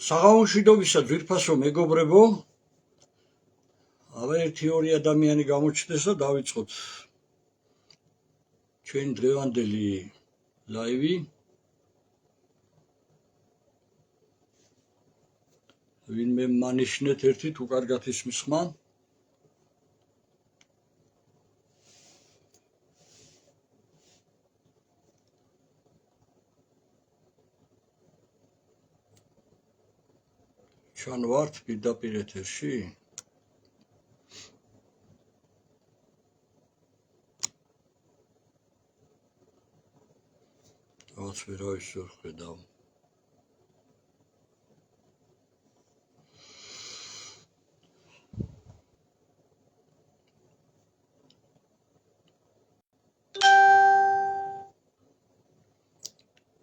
საღამოშვიდობისა ძვირფასო მეგობრებო, ერთი ორი ადამიანი გამოჩნდეს და დავიწყოთ ჩვენ დღევანდელი ლაივი. ვინმე მანიშნეთ ერთი თუ კარგად ისმის ხმა. ჩვენ ვართ პირდაპირ ეთერში. რაც ვერავის ვერ ხედავ.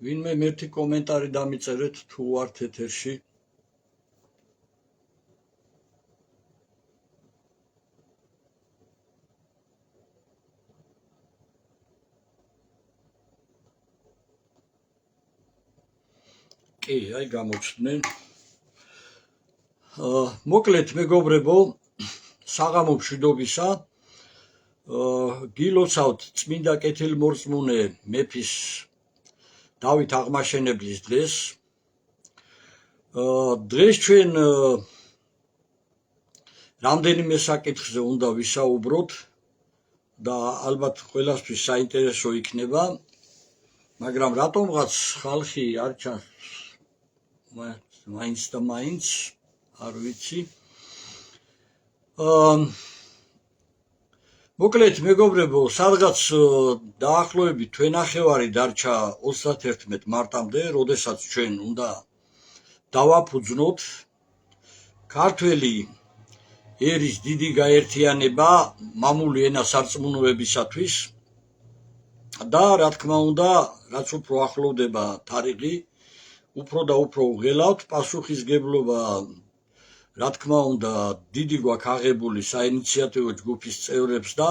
ვინმე ერთი კომენტარი დამიწერეთ თუ ვართ ეთერში. კი, აი გამოჩნდნენ. მოკლედ მეგობრებო, საღამო მშვიდობისა. გილოცავთ წმინდა კეთილმორწმუნე მეფის დავით აღმაშენებლის დღეს. დღეს ჩვენ რამდენიმე საკითხზე უნდა ვისაუბროთ და ალბათ ყველასთვის საინტერესო იქნება, მაგრამ რატომღაც ხალხი არ ჩანს მაინც და მაინც, არ ვიცი. მოკლედ მეგობრებო, სადღაც დაახლოებით თვენახევარი დარჩა 31 მარტამდე, როდესაც ჩვენ უნდა დავაფუძნოთ ქართველი ერის დიდი გაერთიანება მამული ენა სარწმუნოებისათვის და რა თქმა უნდა, რაც უფრო ახლოვდება თარიღი, უფრო და უფრო ვღელავთ პასუხისგებლობა, რა თქმა უნდა, დიდი გვაქვს აღებული საინიციატივო ჯგუფის წევრებს და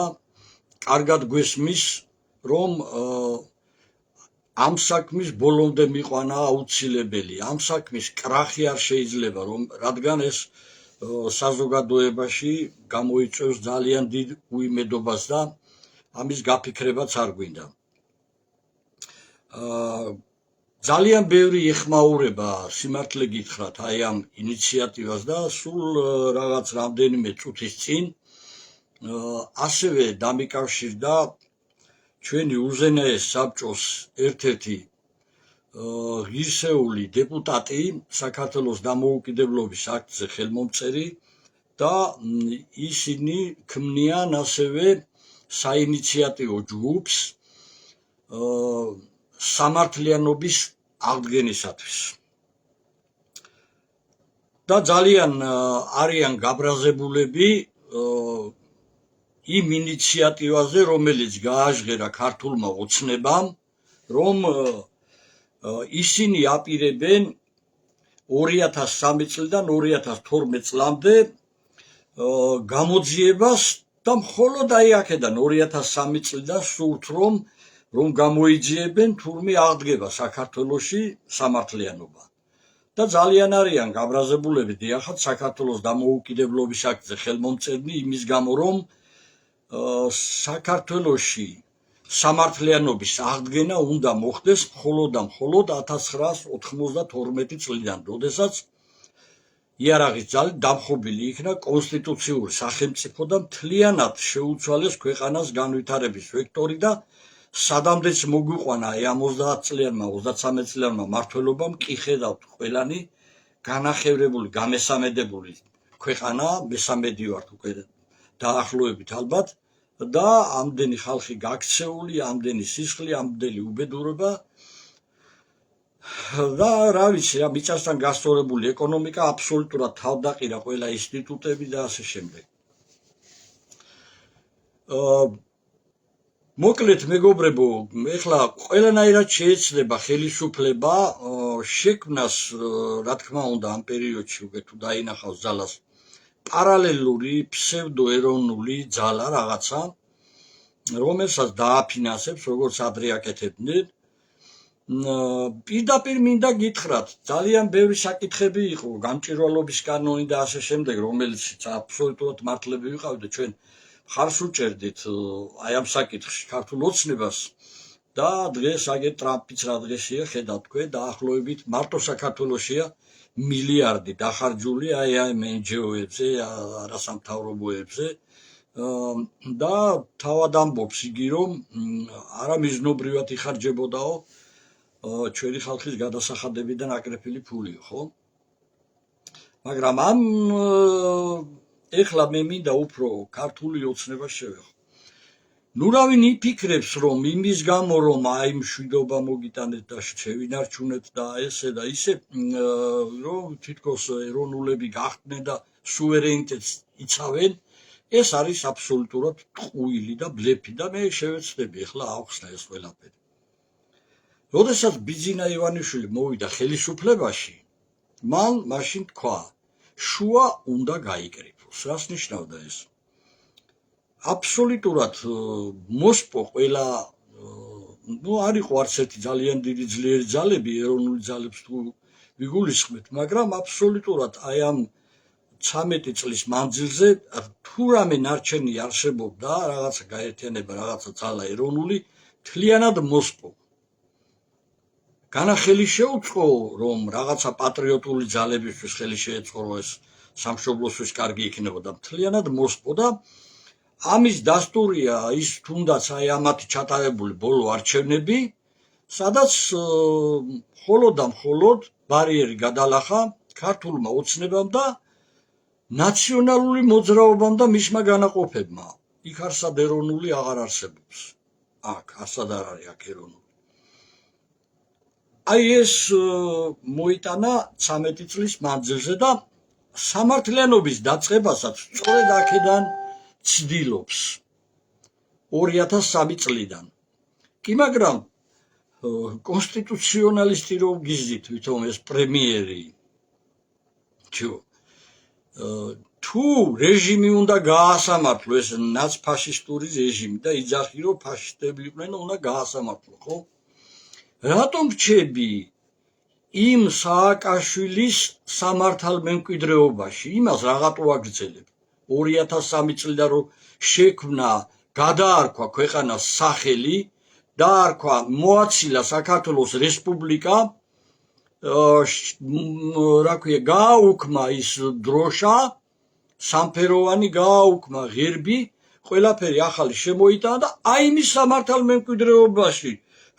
კარგად გვესმის, რომ ამ საქმის ბოლომდე მიყვანა აუცილებელი. ამ საქმის კრახი არ შეიძლება, რადგან ეს საზოგადოებაში გამოიწვევს ძალიან დიდ უიმედობას და ამის გაფიქრებაც არ გვინდა. ძალიან ბევრი ეხმაურება, სიმართლე გითხრათ, აი ამ ინიციატივას და სულ რაღაც რამდენიმე წუთის წინ ასევე დამიკავშირდა ჩვენი უზენაეს საბჭოს ერთ-ერთი ღირსეული დეპუტატი, საქართველოს დამოუკიდებლობის აქტზე ხელმომწერი და ისინი ქმნიან ასევე საინიციატივო ჯგუფს სამართლიანობის აღდგენისათვის. და ძალიან არიან გაბრაზებულები იმ ინიციატივაზე, რომელიც გააჟღერა ქართულმა ოცნებამ, რომ ისინი აპირებენ 2003 წლიდან 2012 წლამდე გამოძიებას და მხოლოდ აი აქედან 2003 წლიდან სურთ, რომ გამოიძიებენ თურმე აღდგება საქართველოში სამართლიანობა. და ძალიან არიან გაბრაზებულები დიახაც საქართველოს დამოუკიდებლობის აქტზე ხელმომწერნი იმის გამო, რომ საქართველოში სამართლიანობის აღდგენა უნდა მოხდეს მხოლოდ და მხოლოდ 1992 წლიდან, როდესაც იარაღის ძალით დამხობილი იქნა კონსტიტუციური სახელმწიფო და მთლიანად შეუცვალეს ქვეყანას განვითარების ვექტორი და სადამდეც მოგვიყვანა ამ 30 წლიანმა, 33 წლიანმა მმართველობამ, კი ხედავთ ყველანი განახევრებული, გამესამედებული ქვეყანა, მესამედი ვართ უკვე დაახლოებით ალბათ და ამდენი ხალხი გაქცეული, ამდენი სისხლი, ამდენი უბედურება და რა ვიცი, რა მიწასთან გასწორებული ეკონომიკა, აბსოლუტურად თავდაყირა ყველა ინსტიტუტები და ასე შემდეგ. მოკლედ მეგობრებო, ეხლა ყველანაირად შეეცდება ხელისუფლება შექმნას რა თქმა უნდა ამ პერიოდში უკვე თუ დაინახავს ძალას პარალელური ფსევდოეროვნული ძალა რაღაცა რომელსაც დააფინანსებს როგორც ადრე აკეთებდნენ პირდაპირ მინდა გითხრათ ძალიან ბევრი საკითხები იყო გამჭვირვალობის კანონი და ასე შემდეგ რომელიც აბსოლუტურად მართლები ვიყავდა ჩვენ ხარს უჭერდით აი ამ საკითხში ქართულ ოცნებას და დღეს აგერ ტრამპიც რა დღესია ხედავთ თქვენ დაახლოებით მარტო საქართველოსია მილიარდი დახარჯული აი ამ NGO-ებზე არასამთავრობოებზე და თავად ამბობს იგი რომ არა მიზნობრივად იხარჯებოდაო ჩვენი ხალხის გადასახადებიდან აკრეფილი ფულიო ხო მაგრამ ამ ეხლა მე მინდა უფრო ქართული ოცნება შევეხო ნუ რავინ იფიქრებს რომ იმის გამო რომ აი მშვიდობა მოგიტანეთ და შევინარჩუნეთ და ესე და ისე რომ თითქოს ეროვნულები გახდნენ და სუვერენიტეტს იცავენ ეს არის აბსოლუტურად ტყუილი და ბლეფი და მე შევეცდები ახლა ახსნა ეს ყველაფერი როდესაც ბიძინა ივანიშვილი მოვიდა ხელისუფლებაში მან მაშინ თქვა შუა უნდა გაიკრიფოს რას ნიშნავდა ეს აბსოლუტურად მოსპო ყველა ნუ არ იყო არც ერთი ძალიან დიდი ძლიერი ძალები ეროვნული ძალებს თუ ვიგულისხმეთ მაგრამ აბსოლუტურად აი ამ 13 წლის მანძილზე თუ რამე ნარჩენი არსებობდა რაღაცა გაერთიანება რაღაცა ძალა ეროვნული თლიანად მოსპო განახელი შეუწყო რომ რაღაცა პატრიოტული ძალებისთვის ხელი შეეწყო ეს სამშობლოსთვის კარგი იქნებოდა მთლიანად მოსპო და ამის დასტურია ის თუნდაც აი ამათი ჩატარებული ბოლო არჩევნები სადაც მხოლოდ და მხოლოდ ბარიერი გადალახა ქართულმა ოცნებამ და ნაციონალური მოძრაობამ და მისმა განაყოფებმა იქ არსად ეროვნული აღარ არსებობს აქ არსად არ არის აქ ეროვნული აი ეს მოიტანა 13 წლის მანძილზე და სამართლიანობის დაწყებასაც სწორედ აქედან ცდილობს 2003 წლიდან კი მაგრამ კონსტიტუციონალისტი რო გიზით ვითომ ეს პრემიერი თუ რეჟიმი უნდა გაასამართლო ეს ნაცფაშისტური რეჟიმი და იძახი რომ ფაშისტები იყვნენ უნდა გაასამართლო ხო რატომ რჩები იმ სააკაშვილის სამართალმემკვიდრეობაში იმას რაღაცა აგრძელებ 2003 წლიდან რომ შექმნა გადაარქვა ქვეყანას სახელი დაარქვა მოაცილა საქართველოს რესპუბლიკა რა ქვია გააუქმა ის დროშა სამფეროვანი გააუქმა ღერბი ყველაფერი ახალი შემოიტანა და აი მის სამართალმემკვიდრეობაში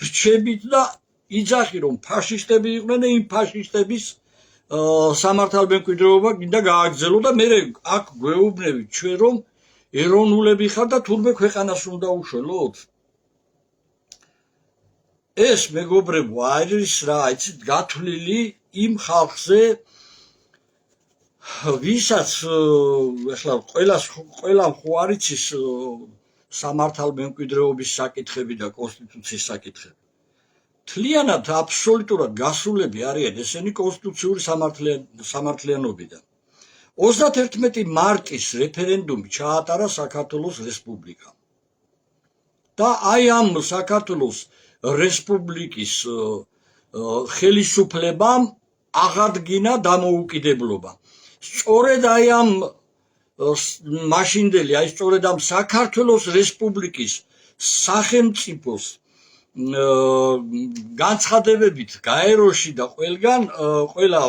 რჩებით და იძახი რომ ფაშისტები იყვნენ და იმ ფაშისტების სამართალმემკვიდრეობა გინდა გააგრძელო და მე აქ გვეუბნებით ჩვენ რომ ეროვნულები ხარ და თურმე ქვეყანას უნდა უშველოთ ეს მეგობრებო არის რა იცით გათვლილი იმ ხალხზე ვისაც ახლა ყველამ ხო არ იცის სამართალმემკვიდრეობის საკითხები და კონსტიტუციის საკითხები თლიანად აბსოლუტურად გასულები არიან ესენი კონსტიტუციური სამართლიანობიდან 31 მარტის რეფერენდუმი ჩაატარა საქართველოს რესპუბლიკამ და აი ამ საქართველოს რესპუბლიკის ხელისუფლებამ აღადგინა დამოუკიდებლობა სწორედ აი ამ მაშინდელი აი სწორედ ამ საქართველოს რესპუბლიკის სახელმწიფოს განცხადებებით გაეროში და ყველგან ყველა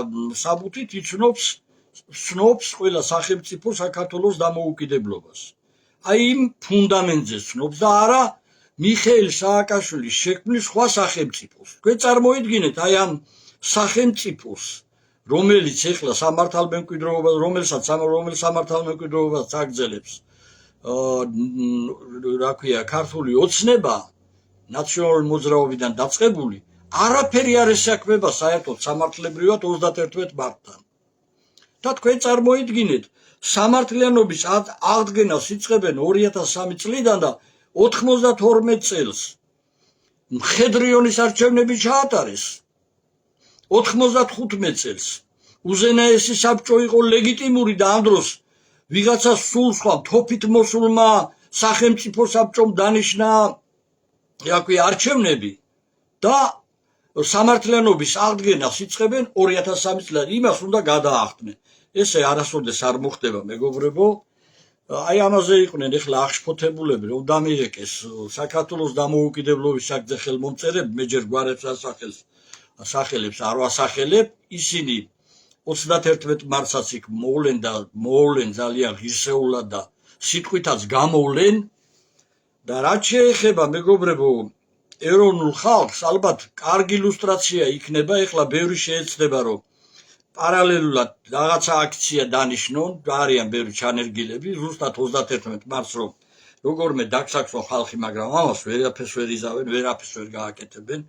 საბუთით იცნობს ყველა სახელმწიფო საქართველოს დამოუკიდებლობას აი იმ ფუნდამენტზე ცნობს და არა მიხეილ სააკაშვილის შექმნის სხვა სახელმწიფოს თქვენ წარმოიდგინეთ აი ამ სახელმწიფოს რომელიც ეხლა სამართალმემკვიდრეობას რომელსაც სამართალმემკვიდრეობას აგრძელებს რა ქვია ქართული ოცნება ნაციონალური მოძრაობიდან დაწყებული არაფერი არ ესაქმება საერთოდ სამართლებრივად 31 მარტთან და თქვენ წარმოიდგინეთ სამართლიანობის აღდგენას იწყებენ 2003 წლიდან და 92 წელს მხედრიონის არჩევნები ჩაატარეს 95 წელს უზენაესი საბჭო იყო ლეგიტიმური და ამ დროს ვიღაცა სულ სხვა თოფით მოსულმა სახელმწიფო საბჭომ დანიშნა იაქვე არჩევნები და სამართლიანობის აღდგენას იწყებენ 2003 წელს იმას უნდა გადაახდნენ ესე არასოდეს არ მოხდება მეგობრებო აი ამაზე იყვნენ ეხლა აღშფოთებულები რომ დამირეკეს საქართველოს დამოუკიდებლობის საკითხზე ხელმომწერები მე ჯერ გვარებს სახელებს არ ვასახელებ ისინი 31 მარტსაც იქ მოვლენ ძალიან ღირსეულად და სიტყვითაც გამოვლენ და რაც შეეხება მეგობრებო ეროვნულ ხალხს ალბათ კარგი ილუსტრაცია იქნება ეხლა ბევრი შეეცდება რომ პარალელურად რაღაცა აქცია დანიშნონ და არიან ბევრი ჩანერგილები ზუსტად 31 მარტს რომ როგორმე დაგსაქსონ ხალხი მაგრამ ამას ვერაფერს ვერ იზავენ ვერაფერს ვერ გააკეთებენ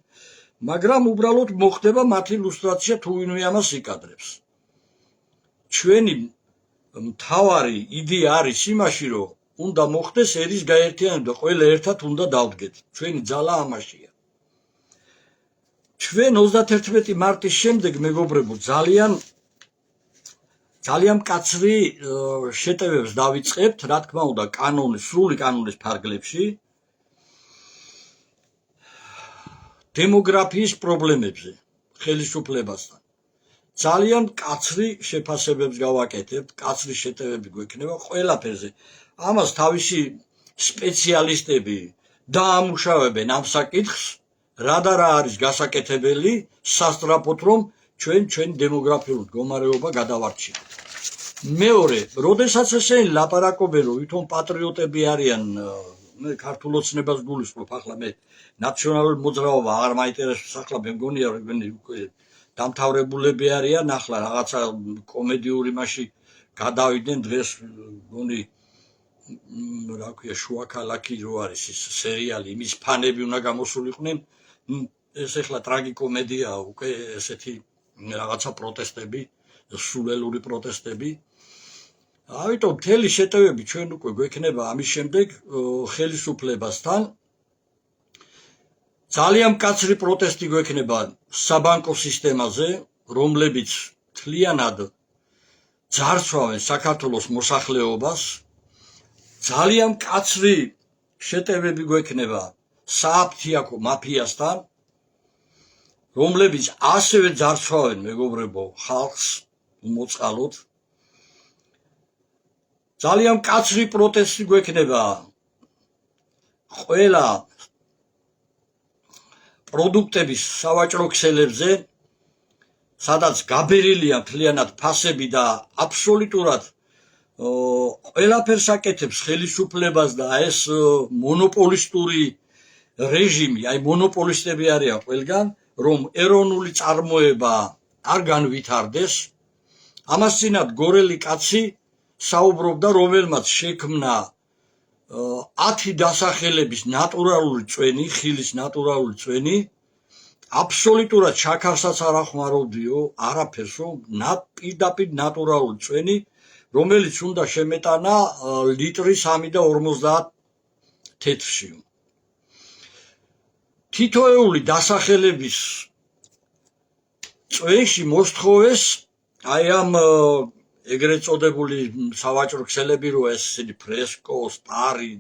მაგრამ უბრალოდ მოხდება მათი ილუსტრაცია თუ ვინმე ამას იკადრებს ჩვენი მთავარი იდეა არის იმაში რომ უნდა მოხდეს ერის გაერთიანება და ყველა ერთად უნდა დავდგეთ ჩვენი ძალა ამაშია ჩვენ 31 მარტის შემდეგ მეგობრებო ძალიან მკაცრი შეტევებს დავიწყებთ რა თქმა უნდა სრული კანონის ფარგლებში დემოგრაფიის პრობლემებზე ხელისუფლებასთან ძალიან მკაცრი შეფასებებს გავაკეთებთ მკაცრი შეტევები გვექნება ყველაფერზე ამას თავისი სპეციალისტები დაამუშავებენ ამ საკითხს რა და რა არის გასაკეთებელი სასწრაფოდ რომ ჩვენ დემოგრაფიულ მდგომარეობა გადავარჩინოთ მეორე როდესაც ესენი ლაპარაკობენ რომ ვითომ პატრიოტები არიან მე ქართულ ოცნებას გულისხმობ ახლა მე ნაციონალური მოძრაობა აღარ მაინტერესებს ახლა მე მგონია რომ დამთავრებულები არიან ახლა რაღაცა კომედიური მასში გადავიდნენ დღეს მგონი რა ქვია შუა ქალაქი რო არის ის სერიალი იმის ფანები უნდა გამოსულიყვნენ ეს ახლა ტრაგიკომედიაა უკვე ესეთი რაღაცა პროტესტები სულელური პროტესტები ამიტომ მთელი შეტევები ჩვენ უკვე გვექნება ამის შემდეგ ხელისუფლებასთან ძალიან მკაცრი პროტესტი გვექნება საბანკო სისტემაზე რომლებიც მთლიანად ძარცვავენ საქართველოს მოსახლეობას ძალიან მკაცრი შეტევები გვექნება სააფთიაქო მაფიასთან რომლებიც ასევე ძარცვავენ მეგობრებო ხალხს უმოწყალოდ ძალიან მკაცრი პროტესტი გვექნება ყველა პროდუქტების სავაჭრო ქსელებზე სადაც გაბერილია მთლიანად ფასები და აბსოლუტურად ყველაფერს აკეთებს ხელისუფლებას და ეს მონოპოლისტური რეჟიმი აი მონოპოლისტები არიან ყველგან რომ ეროვნული წარმოება არ განვითარდეს ამას წინათ გორელი კაცი საუბრობდა რომელმაც შექმნა 10 დასახელების ნატურალური წვენი ხილის ნატურალური წვენი აბსოლუტურად შაქარსაც არ ახმარობდიო არაფერს რომ პირდაპირ ნატურალური წვენი რომელიც უნდა შემეტანა ლიტრი 3.50 თეთრში თითოეული დასახელების წვენში მოსთხოვეს აი ამ ეგრეთ წოდებული სავაჭრო ქსელები რო ეს ფრესკო, სტარი,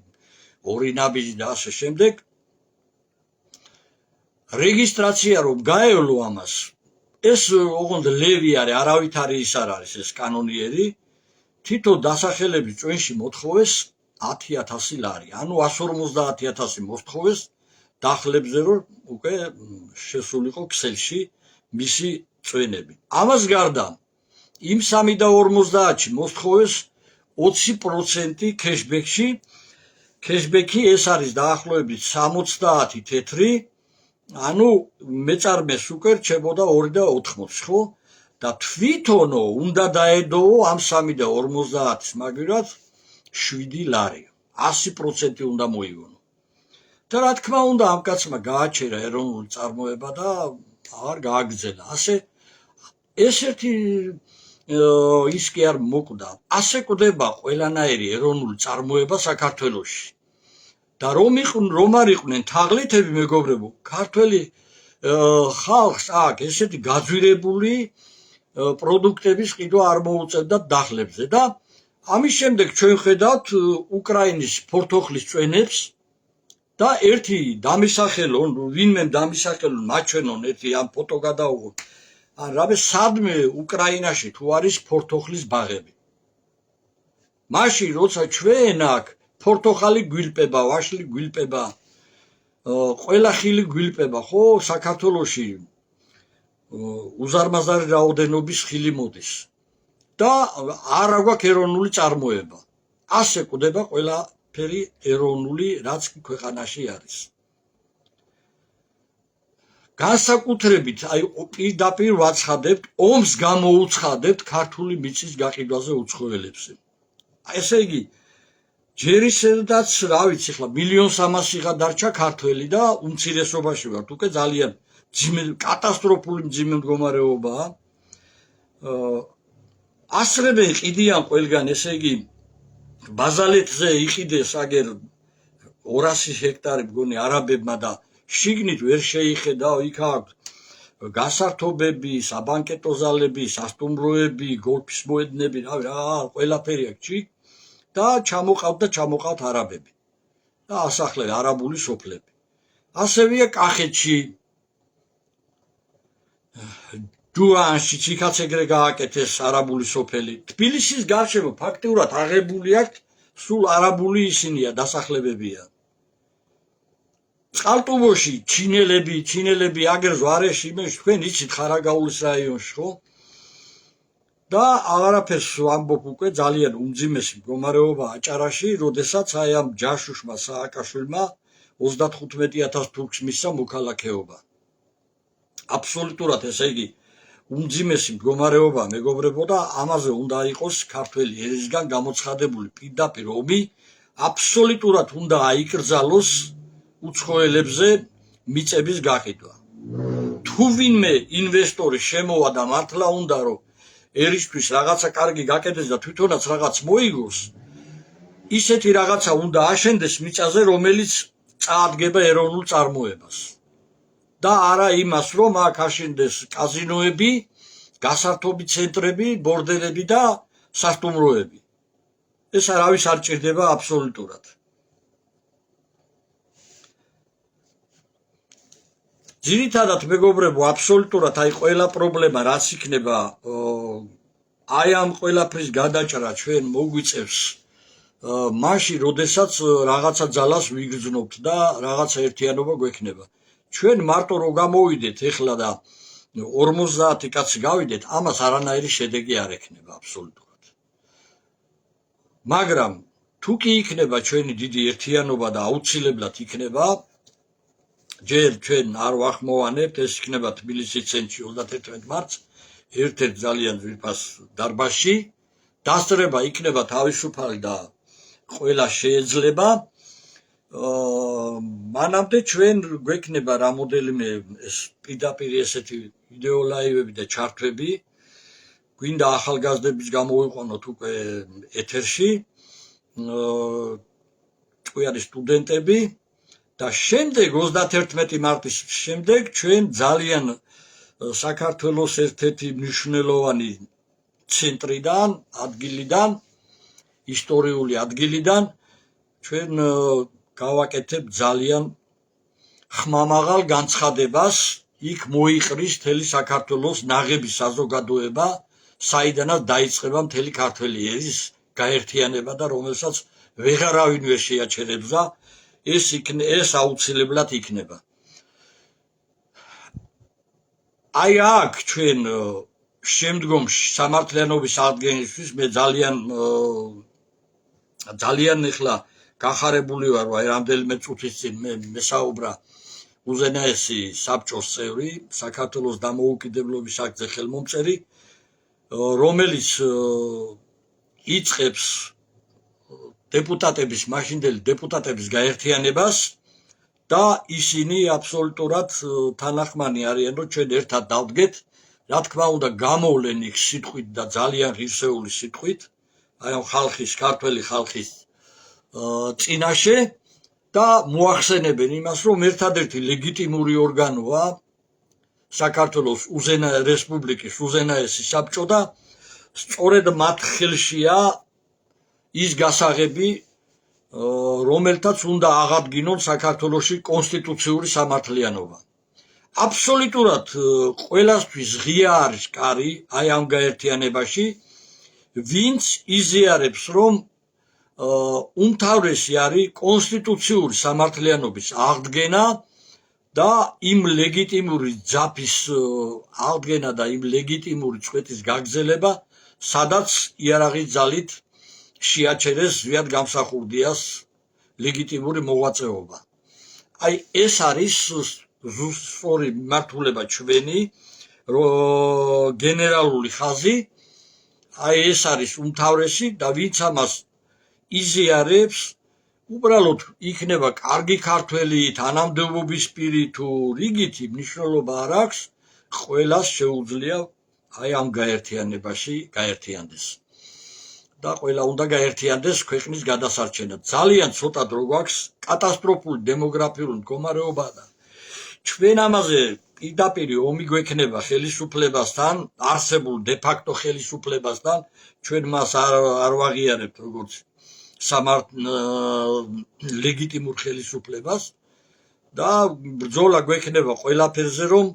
ორინაბიჯი და ასე შემდეგ რეგისტრაცია რომ გაევლო ამას ეს ოღონდ ლევი არის არავითარი ის არ არის ეს კანონიერი თითო დასახელების წვენში მოთხოვეს 10,000 ლარი ანუ 150,000 მოსთხოვეს დახლებზე რომ უკვე შესულიყო ქსელში მისი წვენები ამას გარდა იმ 3.50-ში მოსთხოვეს 20% кэшბექში кэшბექი ეს არის დაახლოებით 70 თეთრი ანუ მეწარმეს უკვე რჩებოდა 2.80 ხო და თვითონო უნდა დაედოო ამ 3.50-ის მაგირად 7 ლარი 100% უნდა მოიგონო და რა თქმა უნდა ამ კაცმა გააჩერა ეროვნული წარმოება და აღარ გააგრძელა ასე ესეთი ის კი არ მოკვდა ასე კვდება ყველანაირი ეროვნული წარმოება საქართველოში და რომ არ იყვნენ თაღლითები მეგობრებო ქართველი ხალხს აქ ესეთი გაძვირებული პროდუქტების ყიდვა არ მოუწევდა დახლებზე და ამის შემდეგ ჩვენ ხედავთ უკრაინის ფორთოხლის წვენებს და ერთი დამისახელონ ვინმე დამისახელონ მაჩვენონ ერთი ამ ფოტო გადაუღოთ ან რამე სადმე უკრაინაში თუ არის ფორთოხლის ბაღები მაშინ როცა ჩვენ აქ ფორთოხალი გვილპება ვაშლი გვილპება ყველა ხილი გვილპება ხო საქართველოში უზარმაზარი რაოდენობის ხილი მოდის და არა გვაქვს ეროვნული წარმოება ასე კვდება ყველაფერი ეროვნული რაც ქვეყანაში არის განსაკუთრებით აი პირდაპირ ვაცხადებთ ომს გამოუცხადებთ ქართული მიწის გაყიდვაზე უცხოელებზე ესე იგი ჯერ ისედაც რა ვიცი ხლა 1.300.000 დარჩა ქართველი და უმცირესობაში ვართ უკვე ძალიან კატასტროფული მძიმე მდგომარეობაა ასრებენ ყიდიან ყველგან ესე იგი ბაზალეთზე იყიდეს აგერ 200 ჰექტარი მგონი არაბებმა და შიგნით ვერ შეიხედავ იქ აქვს გასართობები, საბანკეტო ზალები, სასტუმროები, გოლფის მოედნები, რა ყველაფერი აქვს ჩი და ჩამოყავთ არაბები და ასახლე არაბული სოფლები ასევეა კახეთში ჯუანში ციხაც ეგრე გააკეთეს არაბული სოფელი თბილისის გარშემო ფაქტიურად აღებული აქვს სულ არაბული ისინია დასახლებებია წყალტუბოში ჩინელები აგერ ზვარეში იმეში თქვენ იცით ხარაგაულის რაიონში ხო და აღარაფერს ვამბობ უკვე ძალიან უმძიმესი მდგომარეობა აჭარაში როდესაც აი ამ ჯაშუშმა სააკაშვილმა 35,000 თურქს მისცა მოქალაქეობა აბსოლუტურად ესე იგი უმძიმესი მდგომარეობა მეგობრებო და ამაზე უნდა იყოს ქართველი ერისგან გამოცხადებული პირდაპირ ომი აბსოლუტურად უნდა აიკრძალოს უცხოელებზე მიწების გაყიდვა თუ ვინმე ინვესტორი შემოვა და მართლა უნდა რომ ერისთვის რაღაცა კარგი გაკეთდეს და თვითონაც რაღაც მოიგოს ისეთი რაღაცა უნდა აშენდეს მიწაზე რომელიც წაადგება ეროვნულ წარმოებას და არა იმას რომ აქ აშენდეს კაზინოები გასართობი ცენტრები ბორდელები და სასტუმროები ეს არავის არ ჭირდება აბსოლუტურად ძირითადად მეგობრებო აბსოლუტურად აი ყველა პრობლემა რაც იქნება აი ამ ყველაფრის გადაჭრა ჩვენ მოგვიწევს მაშინ როდესაც რაღაცა ძალას ვიგრძნობთ და რაღაცა ერთიანობა გვექნება ჩვენ მარტო რო გამოვიდეთ ეხლა და 50 კაცი გავიდეთ ამას არანაირი შედეგი არ ექნება აბსოლუტურად მაგრამ თუ კი იქნება ჩვენი დიდი ერთიანობა და აუცილებლად იქნება ჯერ ჩვენ არ ვახმოვანებთ ეს იქნება თბილისის ცენტრში 31 მარტს ერთ-ერთ ძალიან ძვირფას დარბაზში დასწრება იქნება თავისუფალი და ყველა შეეძლება მანამდე ჩვენ გვექნება რამოდენიმე ეს პირდაპირ ესეთი ვიდეო ლაივები და ჩარტვები გვინდა ახალგაზრდების გამოვიყვანოთ უკვე ეთერში ჭკვიანი სტუდენტები და შემდეგ 31 მარტის შემდეგ ჩვენ ძალიან საქართველოს ერთ-ერთი მნიშვნელოვანი ცენტრიდან ადგილიდან ისტორიული ადგილიდან ჩვენ გავაკეთებ ძალიან ხმამაღალ განცხადებას იქ მოიყრის მთელი საქართველოს ნაღები საზოგადოება საიდანაც დაიწყება მთელი ქართველი ერის გაერთიანება და რომელსაც ვეღარავინ ვერ შეაჩერებს და ეს აუცილებლად იქნება აი აქ ჩვენ შემდგომში სამართლიანობის აღდგენისთვის მე ძალიან ეხლა გახარებული ვარ აი რამდენიმე წუთის წინ მე მესაუბრა უზენაესი საბჭოს წევრი საქართველოს დამოუკიდებლობის აქტზე ხელმომწერი რომელიც იწყებს დეპუტატების მაშინდელი დეპუტატების გაერთიანებას და ისინი აბსოლუტურად თანახმანი არიან რომ ჩვენ ერთად დავდგეთ რა თქმა უნდა გამოვლენ იქ სიტყვით და ძალიან ღირსეული სიტყვით აი ამ ხალხის ქართველი ხალხის წინაშე და მოახსენებენ იმას რომ ერთადერთი ლეგიტიმური ორგანოა საქართველოს რესპუბლიკის უზენაესი საბჭო და სწორედ მათ ხელშია ის გასაღები, რომელთაც უნდა აღადგინონ საქართველოში კონსტიტუციური სამართლიანობა. აბსოლუტურად ყველასთვის ღია არის კარი აი ამ გაერთიანებაში, ვინც იზიარებს, რომ უმთავრესი არის კონსტიტუციური სამართლიანობის აღდგენა და იმ ლეგიტიმური ძაფის აღდგენა და იმ ლეგიტიმური წვეთის გაგრძელება, სადაც იარაღის ძალით შეაჩერეს ზვიად გამსახურდიას ლეგიტიმური მოღვაწეობა. აი ეს არის ზუსტი მართულება ჩვენი გენერალური ხაზი, აი ეს არის უმთავრესი და ვინც ამას იზიარებს, უბრალოდ იქნება კარგი ქართველი, თანამდებობის პირი თუ რიგითი მნიშვნელობა არ აქვს, ყველას შეუძლია აი ამ გაერთიანებაში გაერთიანდეს. და ყველა უნდა გაერთიანდეს ქვეყნის გადასარჩენად. ძალიან ცოტა დრო გვაქვს, კატასტროფული დემოგრაფიული მდგომარეობა და ჩვენ ამაზე პირდაპირ ომი გვექნება ხელისუფლებასთან, არსებულ დე-ფაქტო ხელისუფლებასთან, ჩვენ მას არ ვაღიარებთ როგორც ლეგიტიმურ ხელისუფლებას და ბრძოლა გვექნება ყველაფერზე, რომ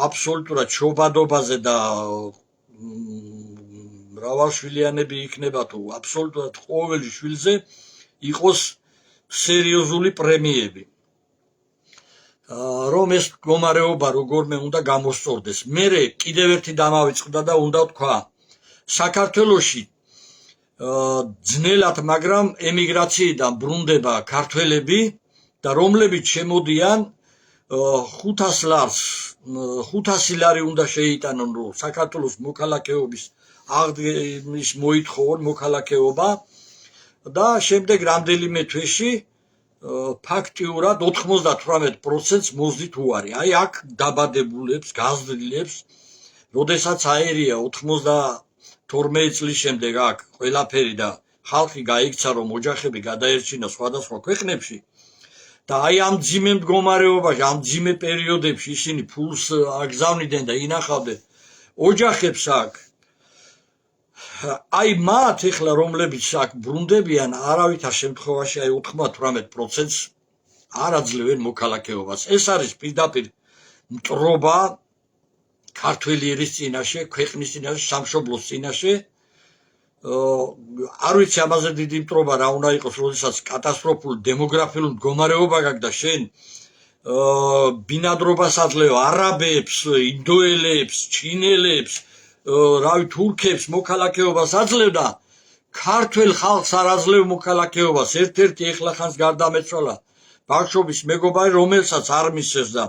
აბსოლუტურად შობადობაზე და მრავალშვილიანები იქნება თუ აბსოლუტურად ყოველი შვილზე იყოს სერიოზული პრემიები. რომ ეს მდგომარეობა როგორმე უნდა გამოსწორდეს. მერე კიდევ ერთი დამავიწყდა და უნდა თქვა, საქართველოში ძნელად, მაგრამ ემიგრაციიდან ბრუნდება ქართველები და რომლებიც შემოდიან 500 ლარი უნდა შეიტანონ, რომ საქართველოს მოქალაქეობის აღდგენის მოითხოვონ მოქალაქეობა და შემდეგ რამდენიმე თვეში ფაქტიურად 98% მოზიდ უარი. აი აქ დაბადებულებს, გაზრდილებს, როდესაც აერია 92 წლის შემდეგ აქ ყველაფერი და ხალხი გაიქცა, რომ ოჯახები გადაერჩინა სხვადასხვა ქვეყნებში და აი ამ ძიმე მდგომარეობაში, ამ ძიმე პერიოდებში ისინი ფულს აგზავნიდნენ და ინახავდნენ ოჯახებს აქ. აი მათ ეხლა რომლებიც აქ ბრუნდებიან, არავითარ შემთხვევაში აი 98%-ს არ აძლევენ მოქალაქეობას. ეს არის პირდაპირ მტრობა ქართველი ერის წინაშე, ქვეყნის წინაშე, სამშობლოს წინაშე. არ ვიცი ამაზე დიდი მტრობა რა უნდა იყოს, როდესაც კატასტროფული დემოგრაფიული მდგომარეობა გაქვს და შენ ბინადრობას აძლევ არაბებს, ინდოელებს, ჩინელებს, რავი თურქებს მოქალაქეობას აძლევ და ქართველ ხალხს არ აძლევ მოქალაქეობას. ერთ-ერთი ეხლახანს გარდამეცვალა ბავშვობის მეგობარი, რომელსაც არ მისცეს და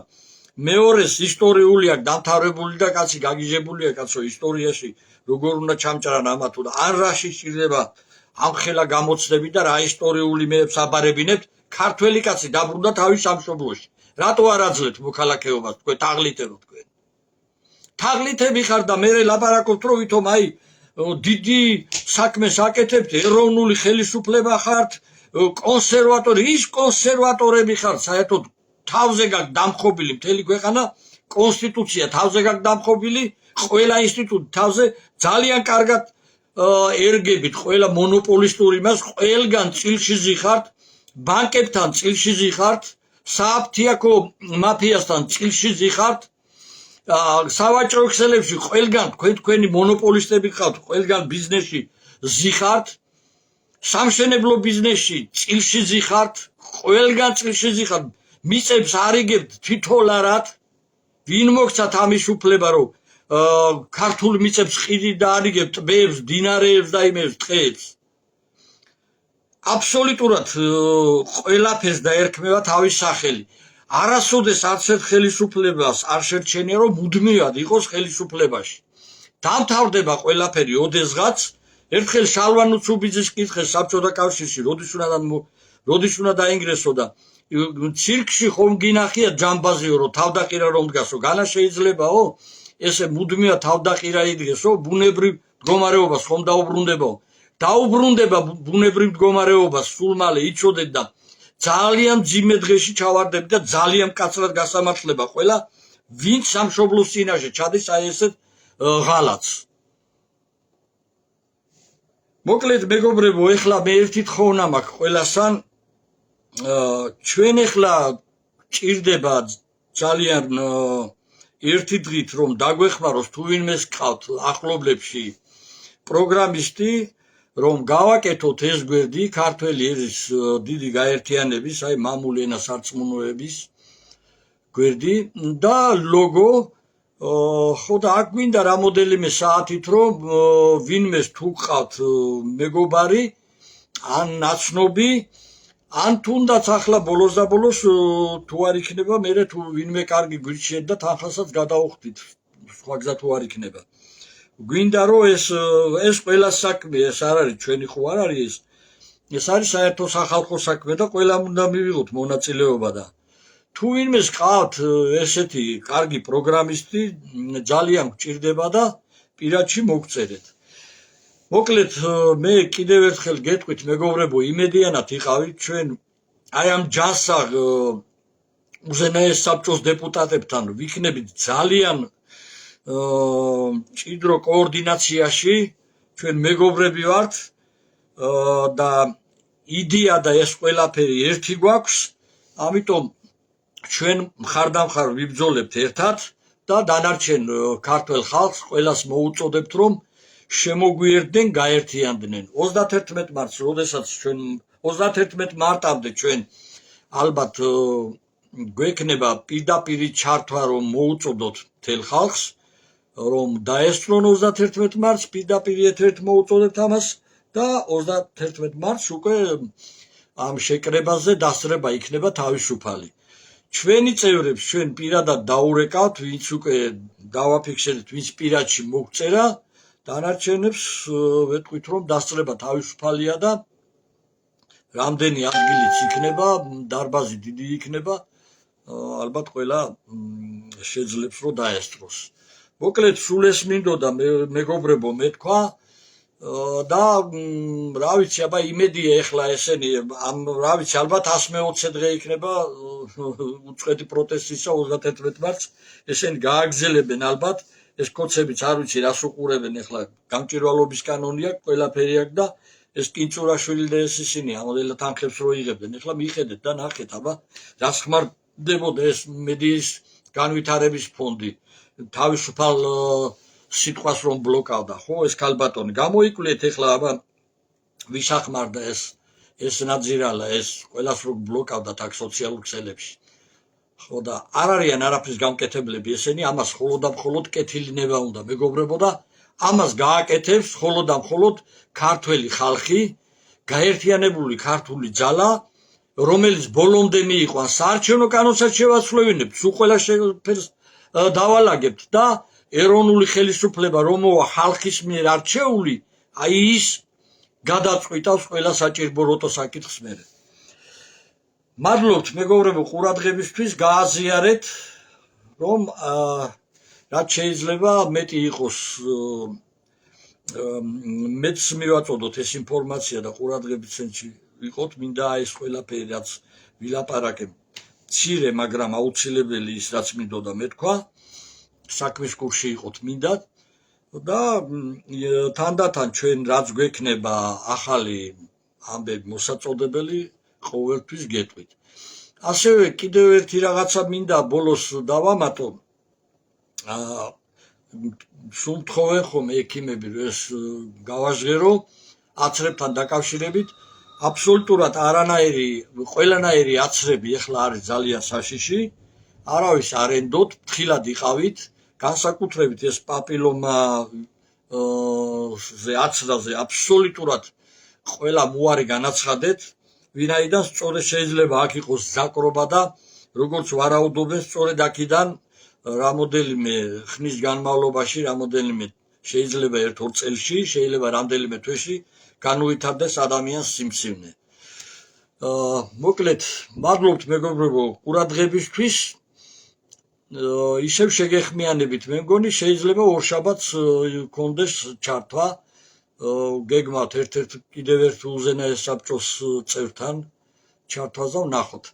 მეორეს ისტორიული აქვს დამთავრებული და კაცი გაგიჟებულია კაცო ისტორიაში როგორ უნდა ჩამჭრან ამა თუ და არ რაში სჭირდება ამხელა გამოცდები და რა ისტორიული მეებს აბარებინებთ. ქართველი კაცი დაბრუნდა თავის სამშობლოში. რატო არ აძლევთ მოქალაქეობას თქვენ თაღლითებთ თქვენ? თაღლითები ხარ და მე ლაპარაკობთ რომ ვითომ აი დიდი საქმეს აკეთებთ, ეროვნული ხელისუფლება ხართ, კონსერვატორი, ის კონსერვატორები ხართ, საერთოდ თავზე გაქვს დამხობილი მთელი ქვეყანა, კონსტიტუცია თავზე გაქვს დამხობილი, ყველა ინსტიტუტი თავზე ძალიან კარგად ერგებით, ყველა მონოპოლისტური მას ყველგან წილში ზიხართ, ბანკებთან წილში ზიხართ, სააფთიაქო მაფიასთან წილში ზიხართ, სავაჭრო ქსელებში ყველგან თქვენი მონოპოლისტები ხართ, ყველგან ბიზნესში ზიხართ, სამშენებლო ბიზნესში წილში ზიხართ, ყველგან წილში ზიხართ, მიწებს არიგებთ თითოლარად, ვინ მოგცათ ამის უფლება რომ ქართულ მიწებს ყიდით და არიგებთ ტბებს, მდინარეებს და იმებს ტყეებს. აბსოლუტურად ყველაფერს დაერქმევა თავის სახელი. არასოდეს არც ერთ ხელისუფლებას არ შერჩენია რომ მუდმივად იყოს ხელისუფლებაში. დამთავრდება ყველაფერი ოდესღაც, ერთხელ შალვა ნუცუბიძის კითხეს საბჭოთა კავშირში, როდის უნდა დაინგრესო და ცირკში ხომ გინახია ჯამბაზიო რომ თავდაყირა რომ დგასო, განა შეიძლებაო ესე მუდმივად თავდაყირა იდგესო, ბუნებრივ მდგომარეობას ხომ დაუბრუნდებაო. დაუბრუნდება ბუნებრივ მდგომარეობას სულ მალე იცოდეთ და ძალიან ძიმე დღეში ჩავარდები და ძალიან მკაცრად გასამართლება ყველა ვინც სამშობლოს წინაშე ჩადის აი ესეთ ღალატს. მოკლედ მეგობრებო, ეხლა მე ერთი თხოვნა მაქვს ყველასთან, ჩვენ ეხლა ჭირდება ძალიან ერთი დღით რომ დაგვეხმაროს თუ ვინმეს გყავთ ახლობლებში პროგრამისტი, რომ გავაკეთოთ ეს გვერდი ქართველი ერის დიდი გაერთიანების, აი მამული ენა სარწმუნოების გვერდი და ლოგო. ხო და აქ გვინდა რამოდენიმე საათით რომ ვინმეს თუ გყავთ მეგობარი ან ნაცნობი, ან თუნდაც ახლა ბოლოს და ბოლოს თუ არ იქნება, მერე თუ ვინმე კარგი გვირჩიეთ და თანხასაც გადაუხდით, სხვა გზა თუ არ იქნება. გვინდა რომ ეს ყველა საქმე, ეს არ არის ჩვენი ხო არ არის, ეს არის საერთო სახალხო საქმე და ყველამ უნდა მივიღოთ მონაწილეობა და თუ ვინმეს გყავთ ესეთი კარგი პროგრამისტი, ძალიან გჭირდება და პირადში მოგწერეთ. მოკლედ მე კიდევ ერთხელ გეტყვით მეგობრებო, იმედიანად იყავით ჩვენ აი ამ ჯანსაღ უზენაეს საბჭოს დეპუტატებთან ვიქნებით ძალიან ჭიდრო კოორდინაციაში, ჩვენ მეგობრები ვართ და იდეა და ეს ყველაფერი ერთი გვაქვს, ამიტომ ჩვენ მხარდამხარ ვიბრძოლებთ ერთად და დანარჩენ ქართველ ხალხს ყველას მოუწოდებთ რომ შემოგვიერთდნენ, გაერთიანდნენ. 31 მარტს, როდესაც ჩვენ 31 მარტამდე ჩვენ ალბათ გვექნება პირდაპირი ჩართვა რომ მოუწოდოთ მთელ ხალხს, რომ დაესწრონ 31 მარტს პირდაპირ ეთერით მოუწოდებთ ამას და 31 მარტს უკვე ამ შეკრებაზე დასწრება იქნება თავისუფალი. ჩვენი წევრებს ჩვენ პირადად დაურეკავთ, ვინც უკვე დავაფიქსირეთ, ვინც პირადში მოგწერა, დანარჩენებს ვეთქვით რომ დასწრება თავისუფალია და რამდენი ადგილიც იქნება, დარბაზი დიდი იქნება, ალბათ ყველა შეძლებს რომ დაესწროს. მოკლედ სულ ეს მინდოდა მეგობრებო მეთქვა და რა ვიცი, აბა იმედია ეხლა ესენი რა ვიცი, ალბათ 120 დღე იქნება უწყვეტი პროტესტისა 31 მარტს, ესენი გააგზელებენ ალბათ, ეს კოცებიც არ ვიცი რას უყურებენ, ეხლა გამჭვირვალობის კანონი აქვს, ყველაფერი აქვს და ეს კინწურაშვილი და ეს ისინი ამოდელა თანხებს რო იღებდნენ, ეხლა მიხედეთ და ნახეთ, აბა რას ხმარდებოდა ეს მედიის განვითარების ფონდი თავისუფალ სიტყვას რომ ბლოკავდა, ხო, ეს ქალბატონი გამოიკვლიეთ ეხლა, აბა ვის ახმარდა ეს ნაძირალა, ეს ყველას რო ბლოკავდა აქ სოციალურ ქსელებში. ხო და არ არიან არაფრის გამკეთებლები ესენი, ამას მხოლოდ და მხოლოდ კეთილინება უნდა მეგობრებო და ამას გააკეთებს მხოლოდ და მხოლოდ ქართველი ხალხი, გაერთიანებული ქართული ძალა, რომელიც ბოლომდე მიიყვანს საარჩევნო კანონსაც შევაცვლევინებთ, სულ ყველა შეფერს დავალაგებთ და ეროვნული ხელისუფლება რომ მოვა ხალხის მიერ არჩეული, აი ის გადაწყვიტავს ყველა საჭირბო როტო საკითხს მერე. მადლობთ მეგობრებო ყურადღებისთვის, გააზიარეთ რომ რაც შეიძლება მეტი იყოს, მეც მივაწოდოთ ეს ინფორმაცია და ყურადღების ცენტრში ვიყოთ, მინდა ეს ყველაფერი რაც ვილაპარაკებ მცირე, მაგრამ აუცილებელი ის რაც მინდოდა მეთქვა, საქმის კურსში იყოთ მინდა და თანდათან ჩვენ რაც გვექნება ახალი ამბები მოსაწოდებელი ყოველთვის გეტყვით. ასევე კიდევ ერთი რაღაცა მინდა ბოლოს დავამატო, სულ მთხოვენ ხომ ექიმები ეს გავაჟღერო აცრებთან დაკავშირებით, აბსოლუტურად ყველანაირი აცრები ეხლა არის ძალიან საშიში, არავის არ ენდოთ, ფრთხილად იყავით, განსაკუთრებით ეს პაპილომაზე აცრაზე აბსოლუტურად ყველა მოარი განაცხადეთ, ვინაიდან სწორედ შეიძლება აქ იყოს ზაკრობა და როგორც ვარაუდობენ, სწორედ აქედან რამოდენიმე ხნის განმავლობაში, რამოდენიმე შეიძლება 1-2 წელში, შეიძლება რამდენიმე თვეში განუვითარდეს ადამიანს სიმსივნე. მოკლედ, მადლობთ მეგობრებო ყურადღებისთვის. ისევ შეგეხმიანებით, მე მგონი შეიძლება ორშაბათს გქონდეს ჩართვა, გეგმავთ კიდევ ერთ უზენაეს საბჭოს წევრთან ჩართვაზე ვნახოთ.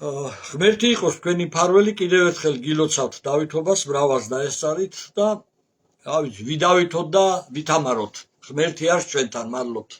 ღმერთი იყოს თქვენი მფარველი, კიდევ ერთხელ გილოცავთ დავითობას, მრავალს დაესწარით და ვიდავითოთ და ვითამაროთ. ღმერთი არის ჩვენთან, მადლობთ.